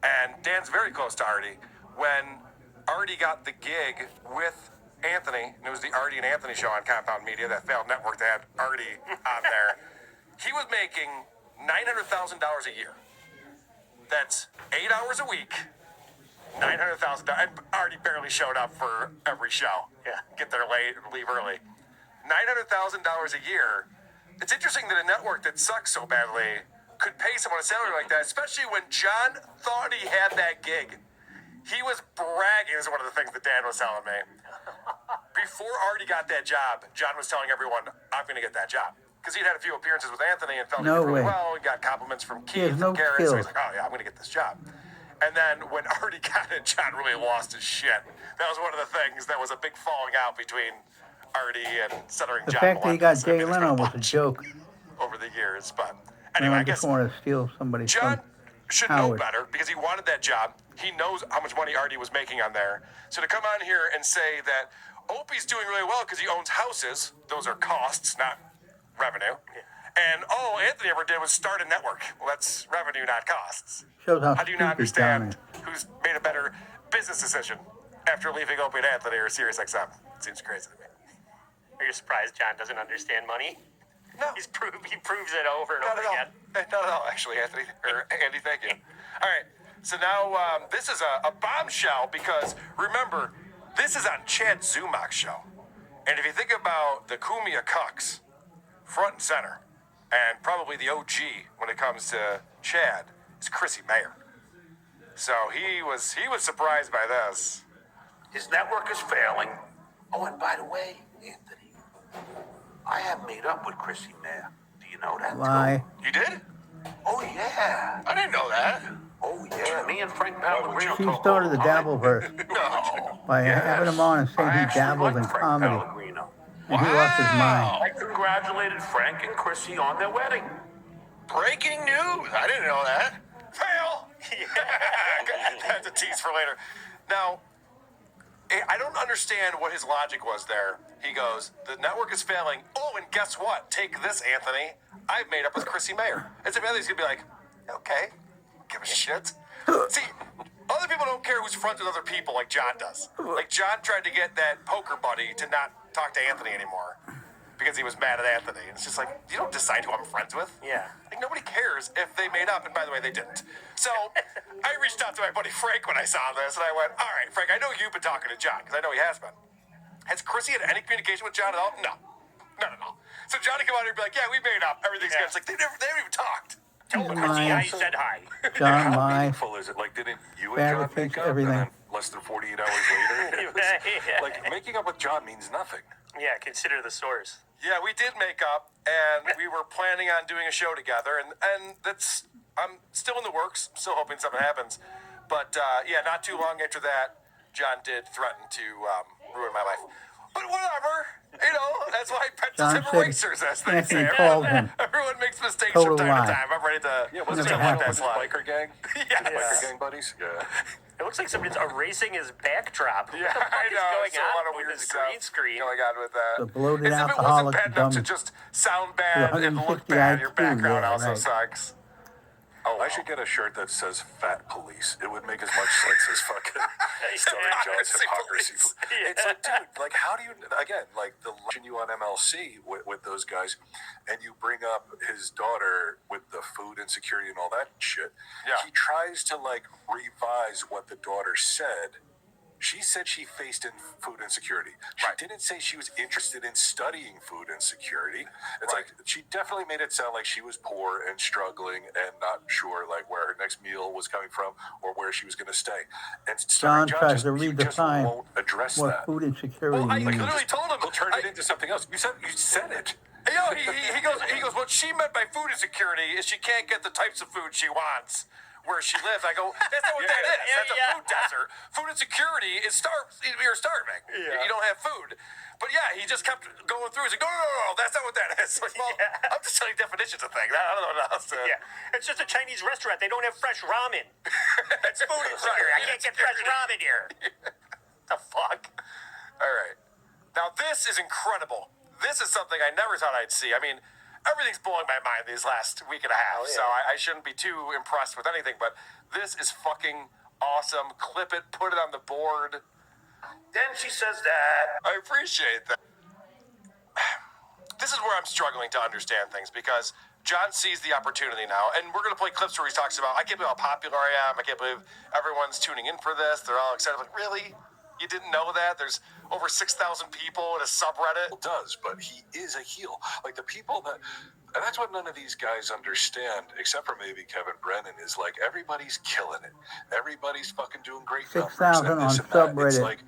And Dan's very close to Artie. When Artie got the gig with Anthony, and it was the Artie and Anthony show on Compound Media, that failed network that had Artie on there, he was making $900,000 a year. That's 8 hours a week, $900,000. And Artie barely showed up for every show. Yeah, get there late, leave early. $900,000 a year. It's interesting that a network that sucks so badly could pay someone a salary like that, especially when John thought he had that gig. He was bragging. This is one of the things that Dan was telling me. Before Artie got that job, John was telling everyone, I'm going to get that job. Because he'd had a few appearances with Anthony and felt really well. He got compliments from Keith and Garrett. So he's like, oh, yeah, I'm going to get this job. And then when Artie got it, John really lost his shit. That was one of the things that was a big falling out between Artie and Stuttering John. The fact that he got Jay Leno was a joke. Over the years. But anyway, I guess want to steal somebody. John should know better because he wanted that job. He knows how much money Artie was making on there. So to come on here and say that Opie's doing really well because he owns houses, those are costs, not revenue. And all Anthony ever did was start a network. Well, that's revenue, not costs. How do you not understand who's made a better business decision after leaving Opie and Anthony or Sirius XM? It seems crazy to me. Are you surprised John doesn't understand money? No. He proves it over and over again. Not at all, actually, Anthony. Or Andy, thank you. All right. So now this is a bombshell because, remember, this is on Chad Zumach's show. And if you think about the Kumia Cucks, front and center, and probably the OG when it comes to Chad, is Chrissy Mayer. So he was surprised by this. His network is failing. Oh, and by the way, Anthony, I have made up with Chrissy Mayer. Do you know that? Lie. You did? Oh, yeah. I didn't know that. Oh, yeah. Me and Frank Pellegrino. She started the dabble verse by having him on and saying he dabbled in comedy. And he lost his mind. I congratulated Frank and Chrissy on their wedding. Breaking news. I didn't know that. Fail. That's a tease for later. Now, I don't understand what his logic was there. He goes, the network is failing. Oh, and guess what? Take this, Anthony. I've made up with Chrissy Mayer. As if Anthony's going to be like, okay, give a shit. See, other people don't care who's friends with other people like John does. Like, John tried to get that poker buddy to not talk to Anthony anymore because he was mad at Anthony. And it's just like, you don't decide who I'm friends with. Yeah. Like, nobody cares if they made up. And by the way, they didn't. So I reached out to my buddy Frank when I saw this, and I went, all right, Frank, I know you've been talking to John because I know he has been. Has Chrissy had any communication with John at all? No. None at all. So John would come out here and be like, yeah, we made up. Everything's good. It's like, they haven't even talked. Tell Chrissy I said hi. John, How lie. meaningful is it? Like, didn't you and John make up? Everything. And then less than 48 hours later? Like, making up with John means nothing. Yeah, consider the source. Yeah, we did make up, and we were planning on doing a show together, and that's, I'm still in the works. I'm still hoping something happens. But, yeah, not too long after that, John did threaten to ruin my life. But whatever, you know, that's why pencils have erasers, as they Anthony say. called him. Everyone makes mistakes Total from time to lie. time. I'm ready to Wasn't to it let like that slide. biker gang? Yes. Biker gang buddies? Yeah. It looks like somebody's erasing his backdrop. Yeah, What the fuck I know. is going It's a lot on of with weird this stuff green screen? going on with that. The bloated As if it wasn't alcoholic bad enough to dumb. just sound bad and look 150 bad. Your IQ, background yeah, also right. sucks. Oh, I should get a shirt that says "Fat Police." It would make as much sense as fucking Stuttering John's hypocrisy. Police. It's like, dude, like, how do you again, like the legend you on MLC with those guys, and you bring up his daughter with the food insecurity and all that shit. Yeah. He tries to like revise what the daughter said. She said she faced food insecurity. She didn't say she was interested in studying food insecurity. It's like she definitely made it sound like she was poor and struggling and not sure like where her next meal was coming from or where she was going to stay. And John tries to just redefine won't address what that. food insecurity Well, I means. literally told him. He'll turn it into something else. You said it. You know, he goes, what she meant by food insecurity is she can't get the types of food she wants where she lives. I go, that's not what that is. That's a food desert. Food insecurity is you're starving. Yeah. You don't have food. But yeah, he just kept going through. He's like, no, that's not what that is. Like, well, I'm just telling you definitions of things. I don't know what else to... Yeah, it's just a Chinese restaurant. They don't have fresh ramen. It's food insecurity. I can't get fresh ramen here. The fuck? All right. Now, this is incredible. This is something I never thought I'd see. I mean, everything's blowing my mind these last week and a half, so I shouldn't be too impressed with anything, but this is fucking awesome. Clip it, put it on the board. Then she says that. I appreciate that. This is where I'm struggling to understand things because John sees the opportunity now, and we're going to play clips where he talks about, I can't believe how popular I am. I can't believe everyone's tuning in for this. They're all excited. Like, really? You didn't know that? There's over 6,000 people in a subreddit. Does, but he is a heel. Like the people that, and that's what none of these guys understand, except for maybe Kevin Brennan, is like everybody's killing it. Everybody's fucking doing great numbers. 6,000 and on this and that. It's subreddit. like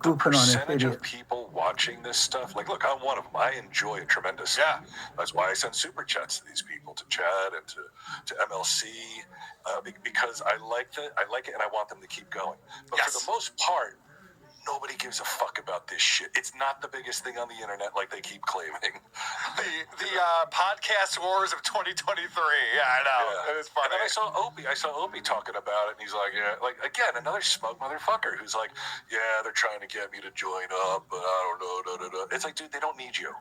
the Goofing on this percentage idiot. of people watching this stuff. Like, look, I'm one of them. I enjoy it tremendously. Yeah. That's why I send super chats to these people, to Chad and to MLC, because I like it and I want them to keep going. But Yes. for the most part, nobody gives a fuck about this shit. It's not the biggest thing on the internet like they keep claiming. The podcast wars of 2023. Yeah, I know. Yeah. It is funny. And then I saw Opie talking about it, and he's like, yeah, like again, another smug motherfucker who's like, yeah, they're trying to get me to join up, but I don't know. Da, da, da. It's like, dude, they don't need you.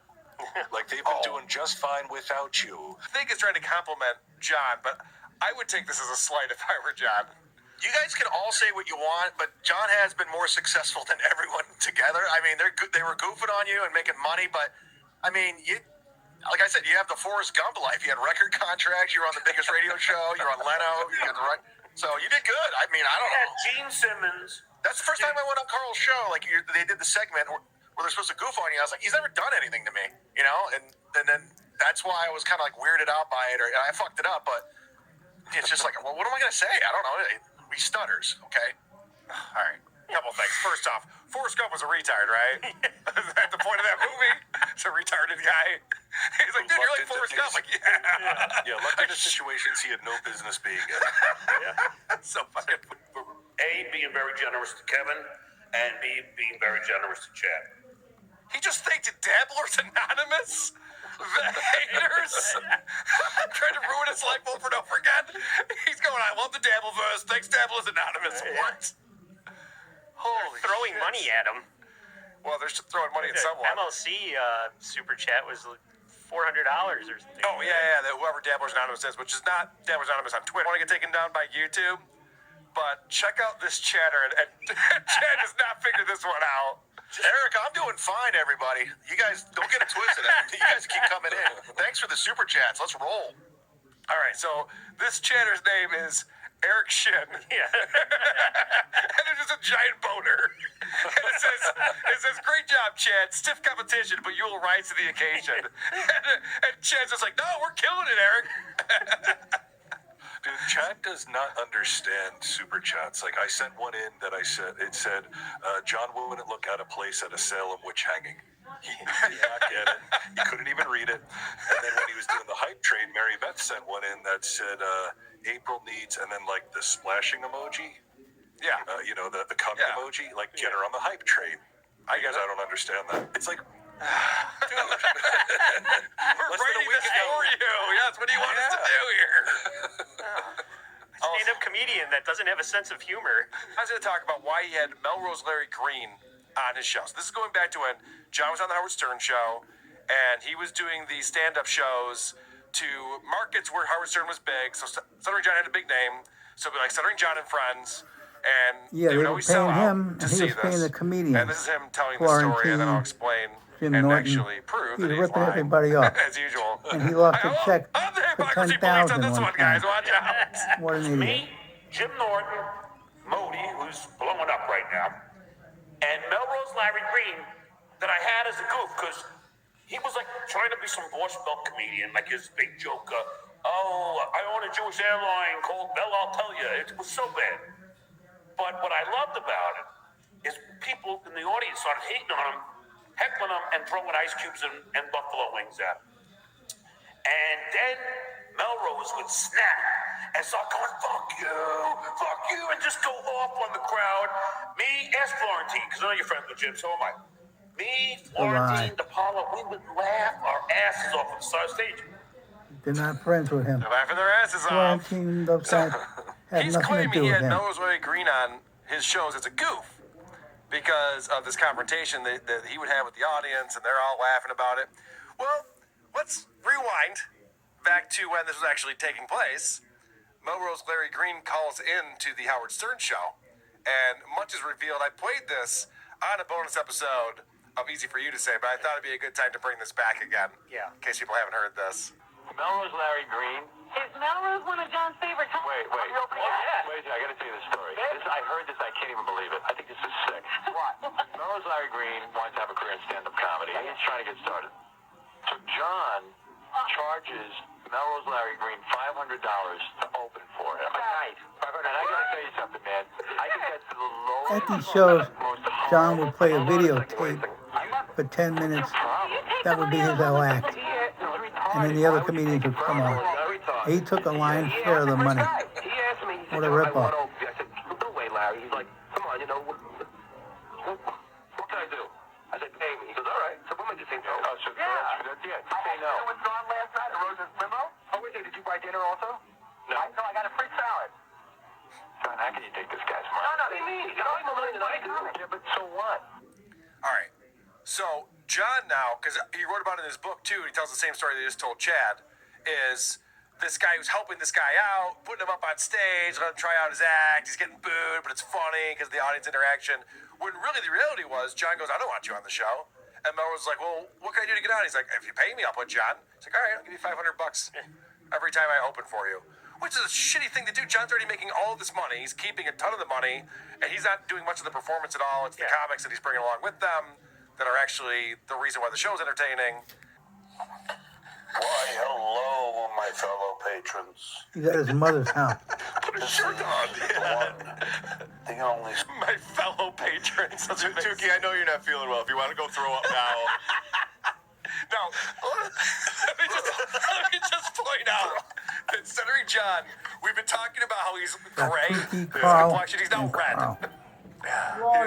Like they've been doing just fine without you. I think it's trying to compliment John, but I would take this as a slight if I were John. You guys can all say what you want, but John has been more successful than everyone together. I mean, they were goofing on you and making money, but I mean, like I said, you have the Forrest Gump life. You had record contracts. You were on the biggest radio show. You're on Leno. You got the right. So you did good. I mean, I don't And know. Gene Simmons. That's the first time I went on Carl's show. Like they did the segment where they're supposed to goof on you. I was like, he's never done anything to me, you know. And then that's why I was kind of like weirded out by it, or I fucked it up. But it's just like, well, what am I gonna say? I don't know. He stutters. Okay. All right. Couple things. First off, Forrest Gump was a retard, right? At the point of that movie, it's a retarded guy. He's like, dude, you're like Forrest Gump. Like, yeah. Yeah, lucked into situations he had no business being in. That's so fucking. A, being very generous to Kevin, and B, being very generous to Chad. He just thanked Dabblers Anonymous. The haters trying to ruin his life over and over again. He's going, I love the Dabbleverse. Thanks, Dabblers Anonymous. What? Holy Throwing shit. money at him. Well, they're throwing money at someone. MLC super chat was like $400 or something. Oh, yeah. That whoever Dabblers Anonymous is, which is not Dabblers Anonymous on Twitter. Want to get taken down by YouTube? But check out this chatter, and Chad has not figured this one out. Eric, I'm doing fine, everybody. You guys don't get it twisted. You guys keep coming in. Thanks for the super chats. Let's roll. All right, so this chatter's name is Eric Shin. Yeah. And there's just a giant boner. And it says, great job, Chad. Stiff competition, but you will rise to the occasion. And Chad's just like, no, we're killing it, Eric. Dude, Chad does not understand super chats. Like I sent one in that it said, John wouldn't look out of place at a Salem witch hanging. He did not get it. He couldn't even read it. And then when he was doing the hype train, Mary Beth sent one in that said, April needs, and then like the splashing emoji. Yeah. You know, the cum Yeah. emoji. Like get her on the hype train. I Because get it. I don't understand that. It's like, dude. We're Less than a writing week this ago. for you. Yes, what do you want us to do here? Stand-up comedian that doesn't have a sense of humor. I was going to talk about why he had Melrose Larry Green on his show. So this is going back to when John was on the Howard Stern show, and he was doing the stand-up shows to markets where Howard Stern was big. So Stuttering John had a big name, so it'd be like Stuttering John and Friends, and Yeah, they would they were always sell paying out him, to and he see was paying this. the comedian. And this is him telling the story, and then I'll explain Jim and Norton. actually prove He that was he's ripping lying. everybody off. As usual. And he lost a check I'm the for hypocrisy police on $10,000 this one one, guys. time. Watch out. What an idiot. Me, Jim Norton, Modi, who's blowing up right now, and Melrose Larry Green that I had as a goof because he was like trying to be some Borscht Belt comedian, like his big joke. I own a Jewish airline called Bell, I'll tell you. It was so bad. But what I loved about it is people in the audience started hating on him, heckling him, and throwing ice cubes and buffalo wings at him. And then Melrose would snap and start going, fuck you, and just go off on the crowd. Me, ask Florentine, because I know you're friends with Jim, so am I. Me, Florentine, DePaula, we would laugh our asses off on the side of the stage. They're not friends with him. They're laughing their asses off. Florentine those guys had He's nothing to claiming do he with had him. Melrose Larry Green on his shows as a goof because of this confrontation that he would have with the audience, and they're all laughing about it. Well, let's rewind back to when this was actually taking place. Melrose Larry Green calls in to the Howard Stern show, and much is revealed. I played this on a bonus episode of Easy for You to Say, but I thought it'd be a good time to bring this back again. Yeah. In case people haven't heard this. Melrose Larry Green. Is Melrose one of John's favorite times? Wait. Oh, yeah. Wait, I gotta tell you this story. I heard this, I can't even believe it. I think this is sick. What? Melrose Larry Green wants to have a career in stand-up comedy. He's trying to get started. So John charges Melrose Larry Green $500 to open for him. A night. And I gotta tell you something, man. I think that's the lowest. At these shows, John would play a videotape for 10 minutes. That would be his whole act. And then the other comedians would come on. He took a lion's share of the money. He asked me, he said, What a ripoff. I said, no way, Larry. He's like, come on, what can I do? I said, pay me. He goes, all right. So we'll make the same deal. Oh, so that's it. Say no. I was gone last night at Rose's limo. Oh, wait, did you buy dinner also? No. No, I got a free salad. John, how can you take this guy's money? No, what do you mean? You know, I'm willing to do. Yeah, but so what? All right. So John now, because he wrote about it in his book too, and he tells the same story that he just told Chad, is this guy who's helping this guy out, putting him up on stage, letting him try out his act. He's getting booed, but it's funny because of the audience interaction. When really the reality was, John goes, I don't want you on the show. And Melrose was like, well, what can I do to get on? He's like, if you pay me, I'll put you on. He's like, all right, I'll give you $500 every time I open for you. Which is a shitty thing to do. John's already making all of this money. He's keeping a ton of the money, and he's not doing much of the performance at all. It's the comics that he's bringing along with them that are actually the reason why the show's entertaining. Why, hello, my fellow patrons. He's at his mother's house. Put a shirt on. The only. My fellow patrons. Tukey, I know you're not feeling well. If you want to go throw up now. No, let me just point out that Stuttering John, we've been talking about how he's gray, Kiki, his Carl, complexion, he's now and red. Carl.